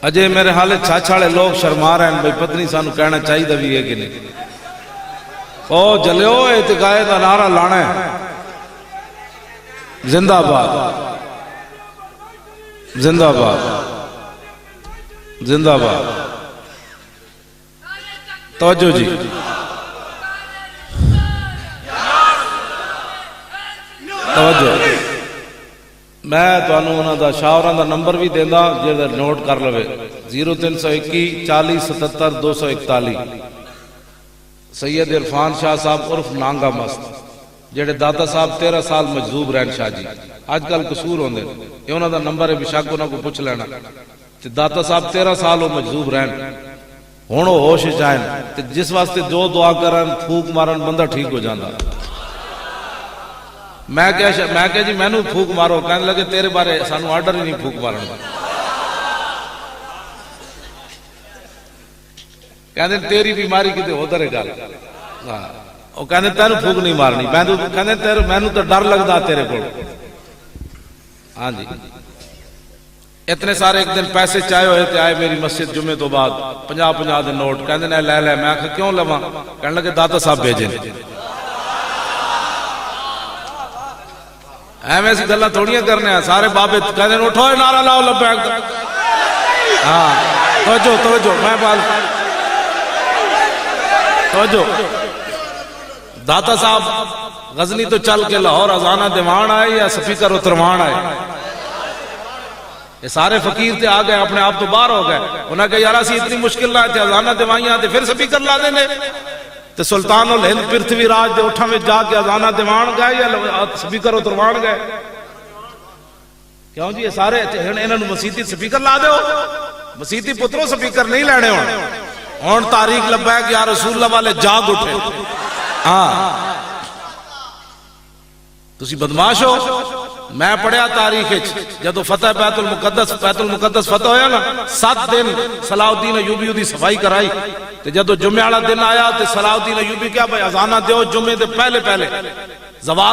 اجے میرے حالے چھاچھاڑے لوگ شرما رہے ہیں بھئی پتنی سانو کہنا چاہیے بھی ہے کہ نہیں. او جلیو اعتقاد دا نعرہ لانا ہے. زندہ باد زندہ باد زندہ باد. توجہ جی. توجہ. میں تانوں انہاں دا شاوراں دا نمبر بھی دیندا جے نوٹ کر لوے. 0321 40 77 241. سید عرفان شاہ صاحب عرف نانگا مست جڑے داتا صاحب 13 سال مجذوب رہن شاہ جی. آج کل قصور ہوندے یہ انہاں دا نمبر ہے بشک انہاں کو پوچھ لینا. تے داتا صاحب 13 سال وہ مجذوب رہن ہن وہ ہوش چاہن تے جس واسطے جو دعا کرن پھوک مارن بندہ ٹھیک ہو جاندا. میں کہ جی مینوں پھوک مارو کہنے لگے تیرے بارے سانو آرڈر ہی نہیں پھوک مارن دا. کہندے تیری بیماری کتے ادھر ہے گل. وہ کہندے تینوں پھوک نہیں مارنی. کہندے مینوں تو ڈر لگدا تیرے کول. ہاں جی. اتنے سارے ایک دن پیسے چاہے ہوئے تھے آئے میری مسجد جمعے تو بعد 50 دے نوٹ. کہندے نے لے لے. میں آخر کیوں لواں؟ کہنے لگے داتا صاحب بھیجے. ایویں ایسی گلاں تھوڑیاں کرنے ہیں. سارے بابے کہندے نے اٹھو نعرہ لاؤ لبیک. ہاں توجہ توجہ. میں بات توجہ. داتا صاحب غزنی تو چل کے لاہور ازانہ دیوان آئے یا سپیکر اتروان آئے. یہ سارے فقیر تے آ گئے اپنے آپ تو باہر ہو گئے. انہاں کہ یار اسی اتنی مشکل نہ تھے ازانہ دیوائیاں تے پھر سپیکر لا دینے. تے سلطان الہند پرتھوی راج دے اٹھاں میں جا کے ازانہ دیوان گئے یا سپیکر اتروان گئے؟ کیوں جی یہ سارے انہاں نوں مسیتی سپیکر لا دیو. مسیتی پتروں سپیکر نہیں لینے ہون تاریخ لبیک یا رسول اللہ والے جاگ اٹھے. ہاں تسی بدماش ہو. میں پڑھیا تاریخ جدو فتح بیت المقدس فتح ہویا نا 7 دن صلاح الدین ایوبی دی صفائی کرائی. تے جدو جمعہ والا دن آیا تے صلاح الدین ایوبی کیا بھائی اذانہ دیو جمعے دے پہلے زوال